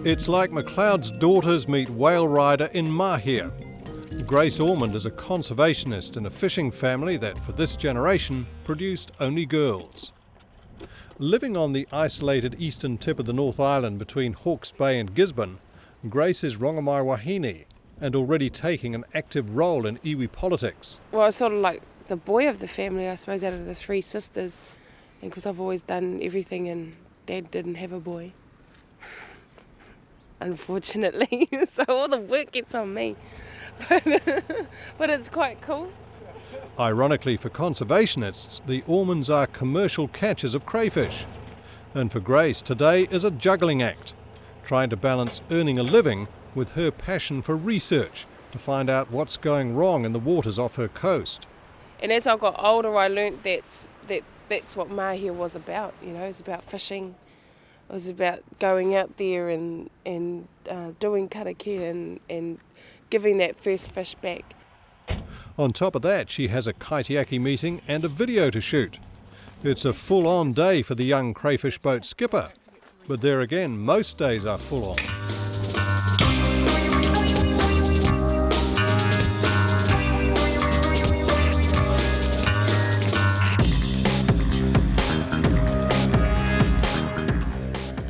It's like McLeod's daughters meet whale rider in Mahia. Grace Ormond is a conservationist in a fishing family that, for this generation, produced only girls. Living on the isolated eastern tip of the North Island between Hawke's Bay and Gisborne, Grace is Rongamai Wahine and already taking an active role in iwi politics. Well, I was sort of like the boy of the family, I suppose, out of the three sisters, and because I've always done everything and Dad didn't have a boy, unfortunately, so all the work gets on me, but it's quite cool. Ironically for conservationists, the Ormonds are commercial catchers of crayfish, and for Grace today is a juggling act, trying to balance earning a living with her passion for research to find out what's going wrong in the waters off her coast. And as I got older, I learnt that's what Mahia was about. You know, it's about fishing. It was about going out there and doing karakia and giving that first fish back. On top of that, she has a kaitiaki meeting and a video to shoot. It's a full-on day for the young crayfish boat skipper, but there again, most days are full-on.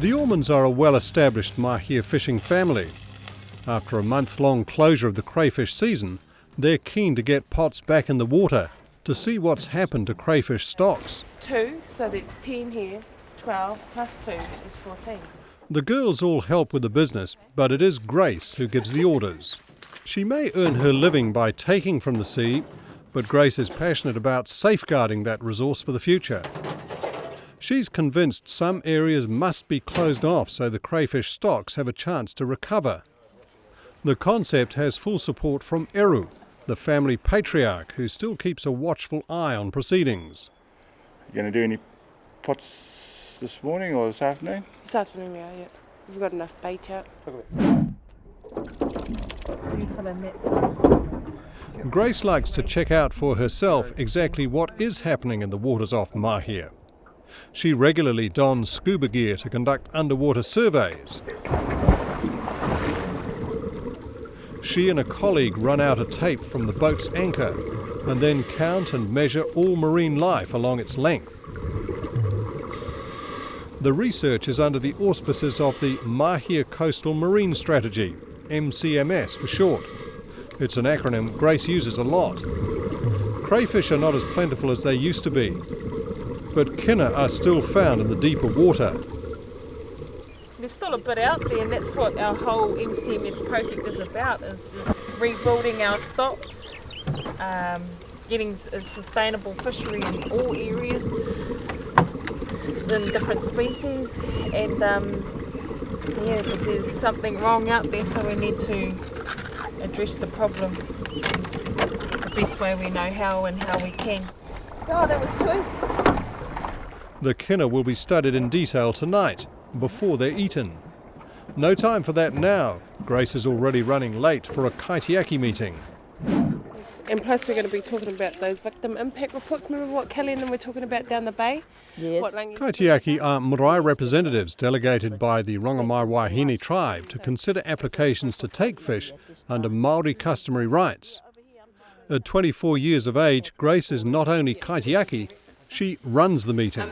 The Ormonds are a well-established Mahia fishing family. After a month-long closure of the crayfish season, they're keen to get pots back in the water to see what's happened to crayfish stocks. 2, so that's 10 here, 12 plus 2 is 14. The girls all help with the business, but it is Grace who gives the orders. She may earn her living by taking from the sea, but Grace is passionate about safeguarding that resource for the future. She's convinced some areas must be closed off so the crayfish stocks have a chance to recover. The concept has full support from Eru, the family patriarch, who still keeps a watchful eye on proceedings. You going to do any pots this morning or this afternoon? This afternoon we are, yeah. We've got enough bait out. Grace likes to check out for herself exactly what is happening in the waters off Mahia. She regularly dons scuba gear to conduct underwater surveys. She and a colleague run out a tape from the boat's anchor and then count and measure all marine life along its length. The research is under the auspices of the Mahia Coastal Marine Strategy, MCMS for short. It's an acronym Grace uses a lot. Crayfish are not as plentiful as they used to be, but kinna are still found in the deeper water. There's still a bit out there, and that's what our whole MCMS project is about, is just rebuilding our stocks, getting a sustainable fishery in all areas, in different species, and because there's something wrong out there, so we need to address the problem the best way we know how and how we can. Oh, that was choice. The kinna will be studied in detail tonight, before they're eaten. No time for that now. Grace is already running late for a kaitiaki meeting. And plus we're going to be talking about those victim impact reports. Remember what Kelly and them were talking about down the bay? Yes. Kaitiaki are marae representatives delegated by the Rongamai Wahine tribe to consider applications to take fish under Māori customary rights. At 24 years of age, Grace is not only kaitiaki, she runs the meeting.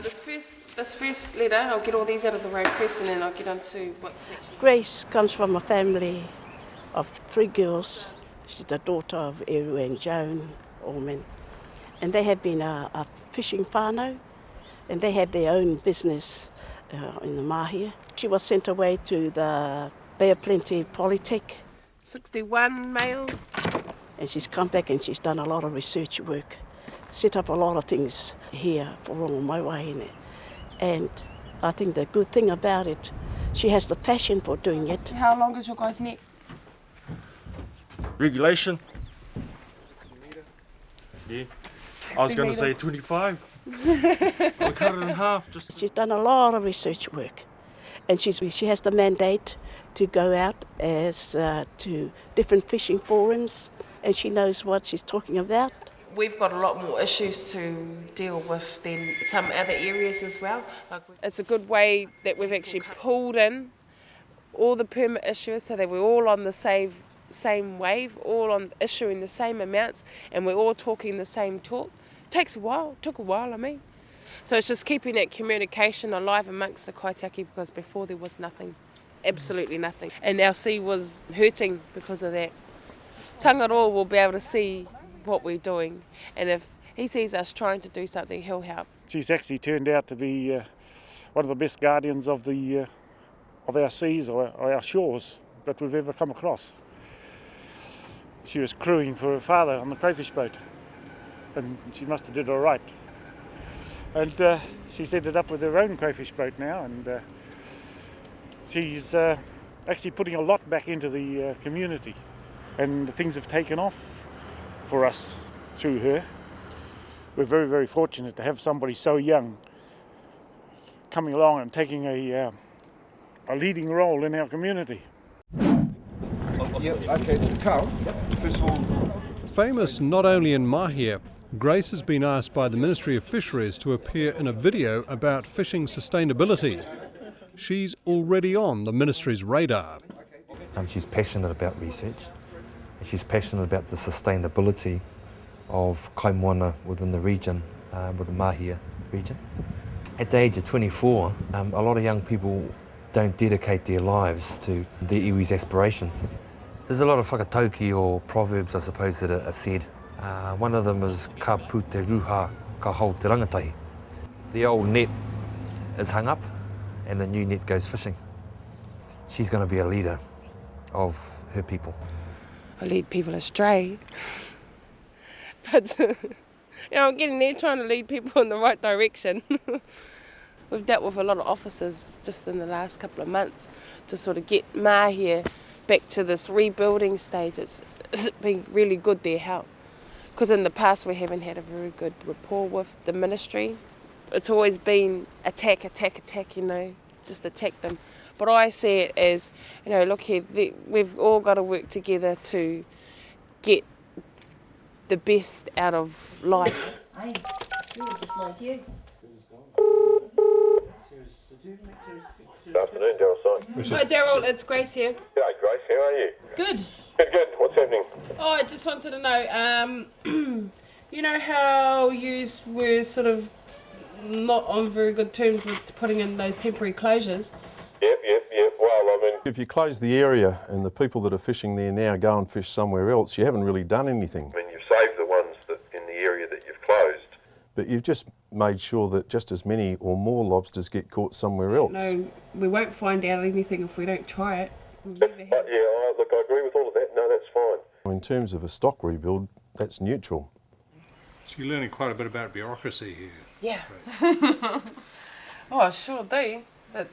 This first letter, I'll get all these out of the road first and then I'll get on to what section. Grace comes from a family of 3 girls. She's the daughter of Eru and Joan Ormond. And they have been a fishing whānau, and they have their own business in the Mahia. She was sent away to the Bay of Plenty Polytech. 61 male. And she's come back and she's done a lot of research work, set up a lot of things here for Rongamai Wahine. And I think the good thing about it, she has the passion for doing it. How long is your guy's neck? Regulation. Yeah. I was going to say 25. I'll cut it in half. She's done a lot of research work, and she has the mandate to go out as to different fishing forums, and she knows what she's talking about. We've got a lot more issues to deal with than some other areas as well. It's a good way that we've actually pulled in all the permit issuers, so that we're all on the same wave, all on issuing the same amounts, and we're all talking the same talk. Took a while, I mean. So it's just keeping that communication alive amongst the kaitiaki, because before there was nothing, absolutely nothing. And our sea was hurting because of that. Tangaroa will be able to see what we're doing, and if he sees us trying to do something, he'll help. She's actually turned out to be one of the best guardians of our seas or our shores that we've ever come across. She was crewing for her father on the crayfish boat, and she must have did all right. And she's ended up with her own crayfish boat now, and she's actually putting a lot back into the community, and things have taken off for us through her. We're very, very fortunate to have somebody so young coming along and taking a leading role in our community. Yep, okay, Carl, first of all... Famous not only in Mahia, Grace has been asked by the Ministry of Fisheries to appear in a video about fishing sustainability. She's already on the Ministry's radar. She's passionate about research, and she's passionate about the sustainability of kaimoana within the region, with the Mahia region. At the age of 24, a lot of young people don't dedicate their lives to their iwi's aspirations. There's a lot of whakatauki or proverbs, I suppose, that are said. One of them is ka pu te ruha, ka hau te rangatahi. The old net is hung up and the new net goes fishing. She's going to be a leader of her people. I lead people astray. But, I'm getting there, trying to lead people in the right direction. We've dealt with a lot of officers just in the last couple of months to sort of get Mahia back to this rebuilding stage. It's been really good, their help. Because in the past we haven't had a very good rapport with the ministry. It's always been attack, just attack them. But I see it as, look here, we've all got to work together to get the best out of life. Hey, you're just like you. Good afternoon, Daryl. Hi Daryl, it's Grace here. G'day, Grace. How are you? Good. Good. What's happening? Oh, I just wanted to know, you know how you were sort of not on very good terms with putting in those temporary closures? Yep. Well, I mean... If you close the area and the people that are fishing there now go and fish somewhere else, you haven't really done anything. I mean, you've saved the ones that in the area that you've closed. But you've just made sure that just as many or more lobsters get caught somewhere else. No, we won't find out anything if we don't try it. Look, I agree with all of that. No, that's fine. In terms of a stock rebuild, that's neutral. So you're learning quite a bit about bureaucracy here. Yeah. Oh, I sure do.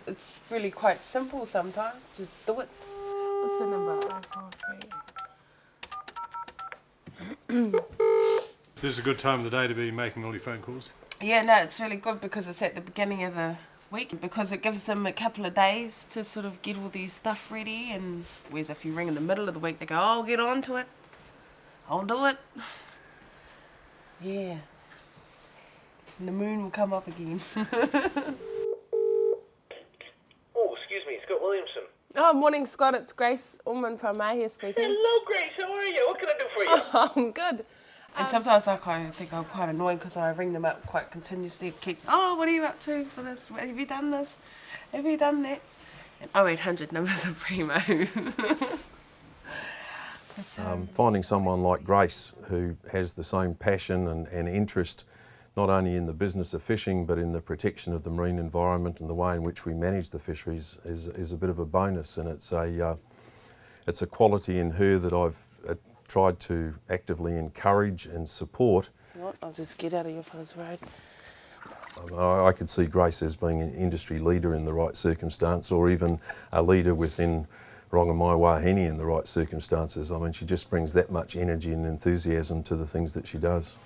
It's really quite simple sometimes. Just do it. What's the number? 043. This is a good time of the day to be making all your phone calls. Yeah, no, it's really good because it's at the beginning of the week, because it gives them a couple of days to sort of get all these stuff ready, and whereas if you ring in the middle of the week, they go, oh, I'll get on to it. I'll do it. Yeah. And the moon will come up again. Oh, excuse me, Scott Williamson. Oh, morning, Scott. It's Grace Ormond from Mahia speaking. Hello, Grace. How are you? What can I do for you? Oh, I'm good. And sometimes I kind of think I'm quite annoying because I ring them up quite continuously. Oh, what are you up to for this? Have you done this? Have you done that? And 0800 numbers are primo. Finding someone like Grace who has the same passion and interest not only in the business of fishing but in the protection of the marine environment and the way in which we manage the fisheries is a bit of a bonus, and it's a quality in her that I've tried to actively encourage and support. What? I'll just get out of your father's road. I could see Grace as being an industry leader in the right circumstance, or even a leader within Rongamai Wahine in the right circumstances. I mean, she just brings that much energy and enthusiasm to the things that she does.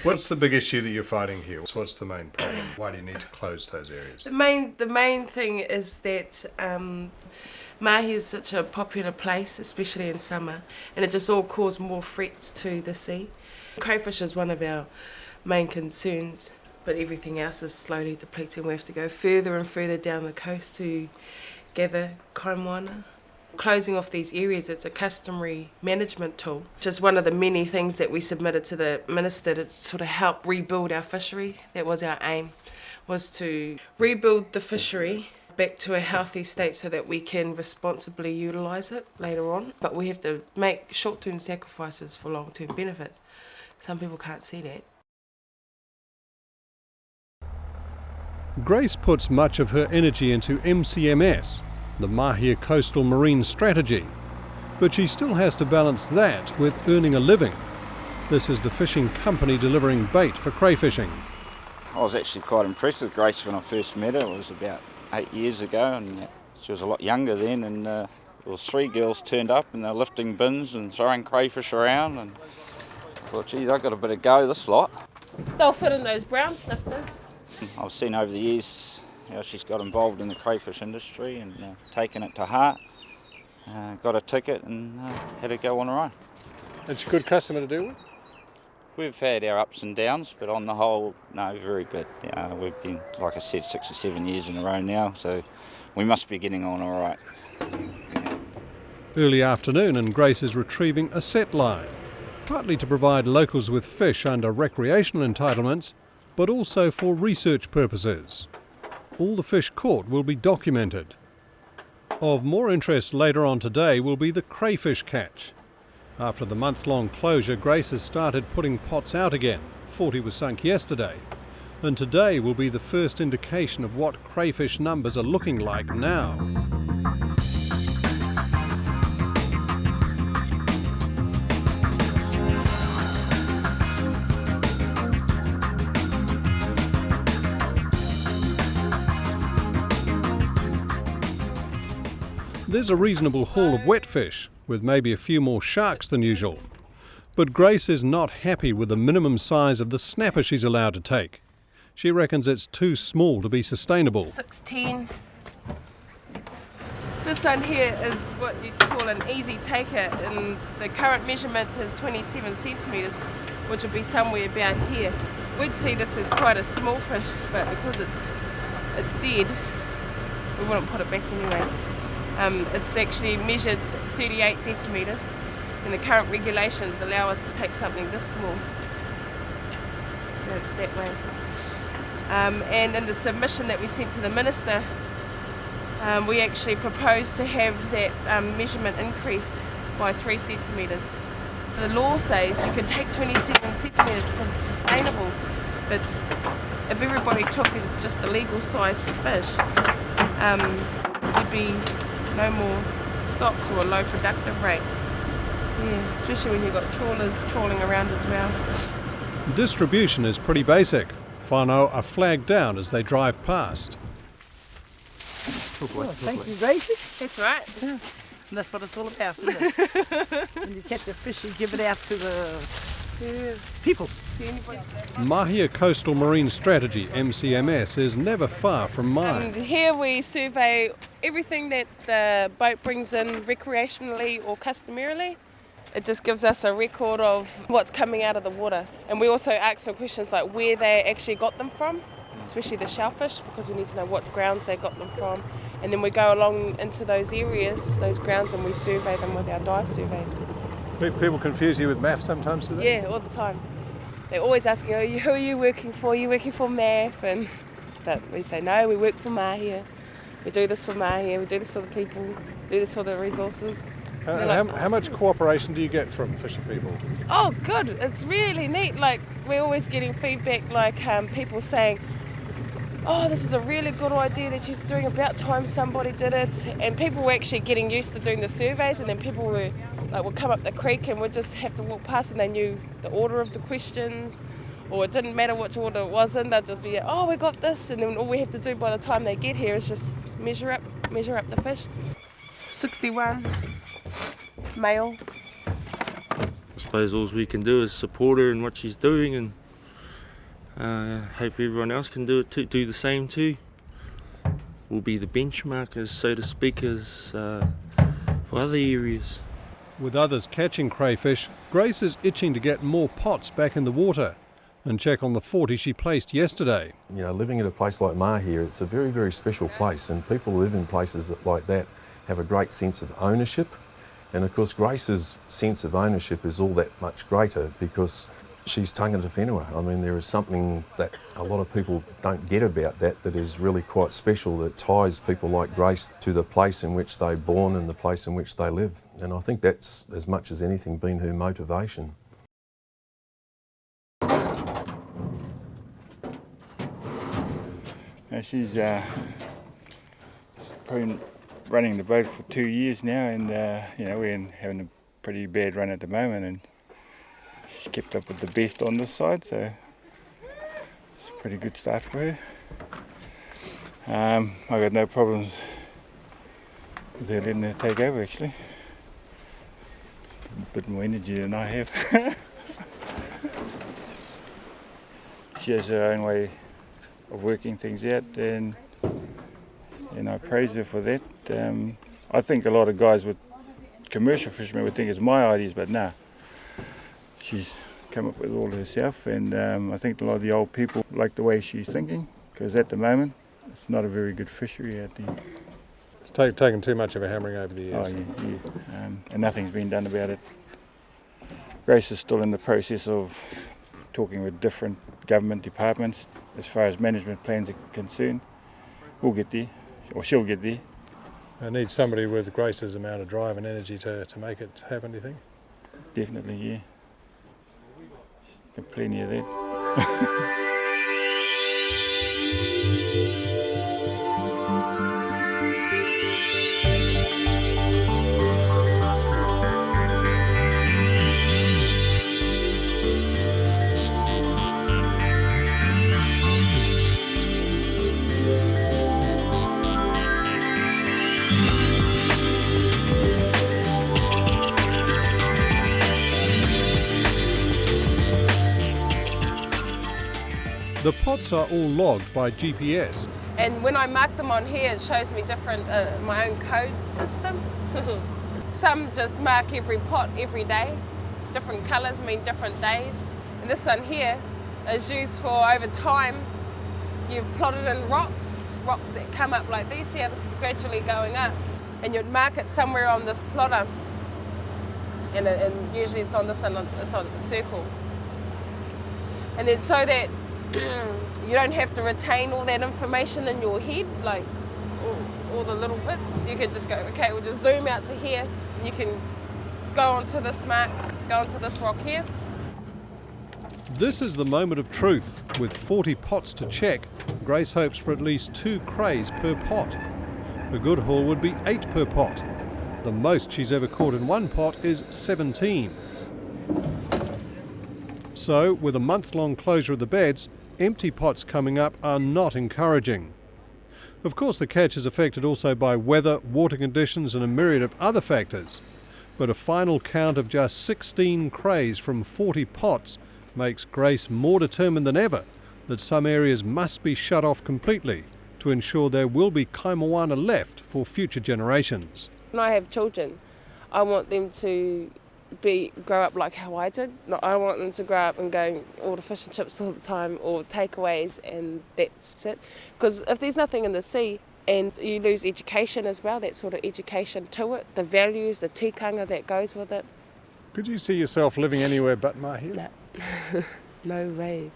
What's the big issue that you're fighting here? What's the main problem? Why do you need to close those areas? The main thing is that Mahia is such a popular place, especially in summer, and it just all caused more threats to the sea. Crayfish is one of our main concerns, but everything else is slowly depleting. We have to go further and further down the coast to gather kaimoana. Closing off these areas, it's a customary management tool. It's just one of the many things that we submitted to the Minister to sort of help rebuild our fishery. That was our aim, was to rebuild the fishery back to a healthy state so that we can responsibly utilise it later on. But we have to make short-term sacrifices for long-term benefits. Some people can't see that. Grace puts much of her energy into MCMS, the Mahia Coastal Marine Strategy, but she still has to balance that with earning a living. This is the fishing company delivering bait for crayfishing. I was actually quite impressed with Grace when I first met her. It was about 8 years ago, and she was a lot younger then, and there was 3 girls turned up and they're lifting bins and throwing crayfish around, and I thought, geez, I've got a bit of go, this lot. They'll fit in those brown snifters. I've seen over the years how she's got involved in the crayfish industry and taken it to heart, got a ticket and had to go on her own. And she's a good customer to deal with? We've had our ups and downs, but on the whole, no, very good. We've been, like I said, 6 or 7 years in a row now, so we must be getting on all right. Early afternoon and Grace is retrieving a set line, partly to provide locals with fish under recreational entitlements, but also for research purposes. All the fish caught will be documented. Of more interest later on today will be the crayfish catch. After the month-long closure, Grace has started putting pots out again. 40 was sunk yesterday. And today will be the first indication of what crayfish numbers are looking like now. There's a reasonable haul of wet fish, with maybe a few more sharks than usual. But Grace is not happy with the minimum size of the snapper she's allowed to take. She reckons it's too small to be sustainable. 16. This one here is what you'd call an easy taker, and the current measurement is 27 centimetres, which would be somewhere about here. We'd see this as quite a small fish, but because it's dead, we wouldn't put it back anyway. It's actually measured 38 centimetres, and the current regulations allow us to take something this small, that way. And in the submission that we sent to the Minister, we actually proposed to have that measurement increased by 3 centimetres. The law says you can take 27 centimetres because it's sustainable, but if everybody took just the legal size fish, there'd be no more stocks or a low productive rate. Yeah, especially when you've got trawlers trawling around as well. Distribution is pretty basic. Whānau are flagged down as they drive past. Thank you, Gracie. That's right. Yeah. And that's what it's all about, isn't it? When you catch a fish, you give it out to the people. Mahia Coastal Marine Strategy, MCMS, is never far from mine. And here we survey everything that the boat brings in recreationally or customarily. It just gives us a record of what's coming out of the water. And we also ask some questions like where they actually got them from, especially the shellfish, because we need to know what grounds they got them from. And then we go along into those areas, those grounds, and we survey them with our dive surveys. People confuse you with MAF sometimes, do they? Yeah, all the time. They're always asking, who are you working for? Are you working for MAF? But we say, no, we work for Mahia. We do this for Mahia, we do this for the people, do this for the resources. How much cooperation do you get from fishing people? Oh, good. It's really neat. Like, we're always getting feedback, like people saying, oh, this is a really good idea that you're doing, about time somebody did it. And people were actually getting used to doing the surveys, and then people would come up the creek and we'd just have to walk past and they knew the order of the questions, or it didn't matter which order it was in, they'd just be, oh, we got this, and then all we have to do by the time they get here is just measure up the fish. 61, male. I suppose all we can do is support her in what she's doing, and hope everyone else can do the same too. We'll be the benchmarkers, so to speak, as for other areas. With others catching crayfish, Grace is itching to get more pots back in the water, and check on the 40 she placed yesterday. You know, living in a place like Mahia, it's a very, very special place, and people who live in places like that have a great sense of ownership. And of course, Grace's sense of ownership is all that much greater because she's tangata whenua. I mean, there is something that a lot of people don't get about that is really quite special, that ties people like Grace to the place in which they're born and the place in which they live. And I think that's, as much as anything, been her motivation. She's been running the boat for 2 years now, and you know, we're having a pretty bad run at the moment, and she's kept up with the best on this side, so it's a pretty good start for her. I got no problems with her letting her take over, actually. A bit more energy than I have. She has her own way of working things out, and I praise her for that. I think a lot of guys with commercial fishermen would think it's my ideas, but nah, she's come up with all herself, and I think a lot of the old people like the way she's thinking, because at the moment it's not a very good fishery out there. It's taken too much of a hammering over the years. Oh yeah. And nothing's been done about it. Grace is still in the process of talking with different government departments as far as management plans are concerned. We'll get there, or she'll get there. I need somebody with Grace's amount of drive and energy to make it happen, do you think? Definitely, yeah. Got plenty of that. The pots are all logged by GPS. And when I mark them on here, it shows me different, my own code system. Some just mark every pot every day. Different colours mean different days. And this one here is used for over time. You've plotted in rocks that come up like these. See how this is gradually going up. And you'd mark it somewhere on this plotter. And usually it's on this one, it's on a circle. And then so that you don't have to retain all that information in your head, like all the little bits. You can just go, okay, we'll just zoom out to here, and you can go onto this mark, go onto this rock here. This is the moment of truth. With 40 pots to check, Grace hopes for at least 2 crays per pot. A good haul would be 8 per pot. The most she's ever caught in one pot is 17. So, with a month-long closure of the beds, empty pots coming up are not encouraging. Of course, the catch is affected also by weather, water conditions and a myriad of other factors. But a final count of just 16 crays from 40 pots makes Grace more determined than ever that some areas must be shut off completely to ensure there will be kaimoana left for future generations. When I have children, I want them to grow up like how I did. I don't want them to grow up and go order fish and chips all the time or takeaways and that's it. Because if there's nothing in the sea and you lose education as well, that sort of education to it, the values, the tikanga that goes with it. Could you see yourself living anywhere but Mahia? No, no way.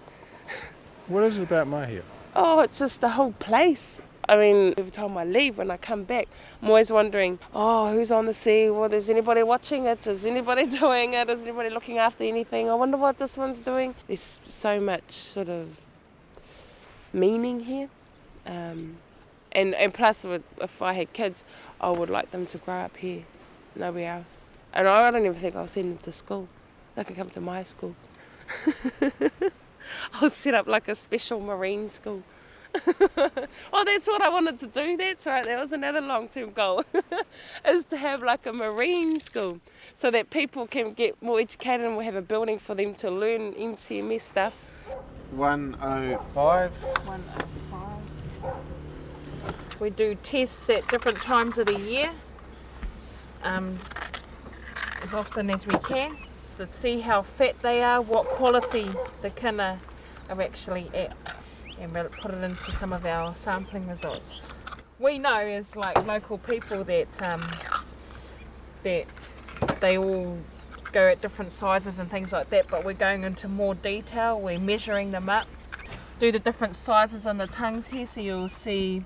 What is it about Mahia? Oh, it's just the whole place. I mean, every time I leave, when I come back, I'm always wondering, oh, who's on the sea? Well, is anybody watching it? Is anybody doing it? Is anybody looking after anything? I wonder what this one's doing. There's so much sort of meaning here. And plus, if I had kids, I would like them to grow up here, nowhere else. And I don't even think I'll send them to school. They can come to my school. I'll set up like a special marine school. Oh, that's what I wanted to do. That's right. That was another long-term goal, is to have like a marine school so that people can get more educated and we'll have a building for them to learn MCMS stuff. 105. 105. We do tests at different times of the year, as often as we can, to see how fat they are, what quality the kina are actually at, and we'll put it into some of our sampling results. We know as like local people that that they all go at different sizes and things like that, but we're going into more detail. We're measuring them up. Do the different sizes on the tongues here, so you'll see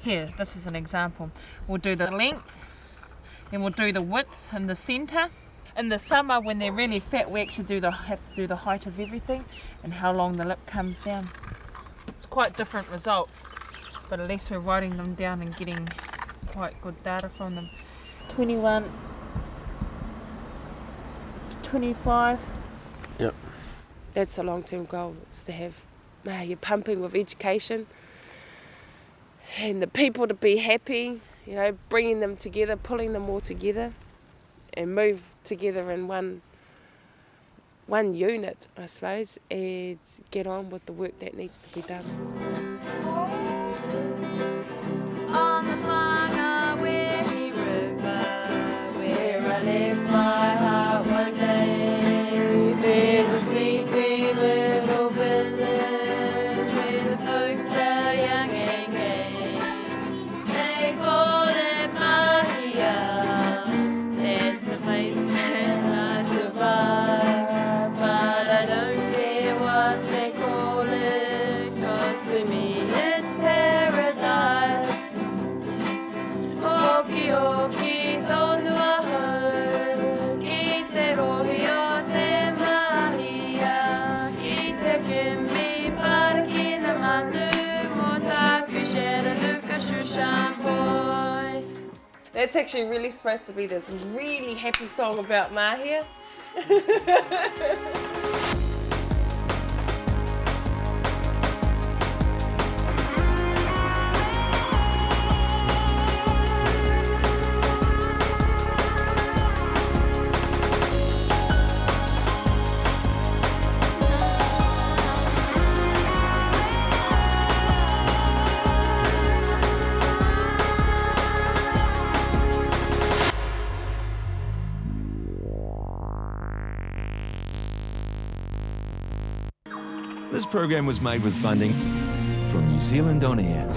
here, this is an example. We'll do the length, and we'll do the width in the centre. In the summer, when they're really fat, we actually have to do the height of everything and how long the lip comes down. It's quite different results, but at least we're writing them down and getting quite good data from them. 21, 25. Yep. That's a long-term goal, is to have Mahia pumping with education and the people to be happy, you know, bringing them together, pulling them all together and move together in one unit, I suppose, and get on with the work that needs to be done. On the Whanganui River, where I left my heart one day, there's a sleeping little village where the folks are young and gay. They call it Mahia, that's the place that I survive, but I don't care what they call it, 'cause to me it's paradise. Oki oki tonu ahau, ki te rohi o te Mahia, ki te kimi parakina manu, mo taku shera luka shushan boy. That's actually really supposed to be this really happy song about Mahia. This program was made with funding from New Zealand On Air.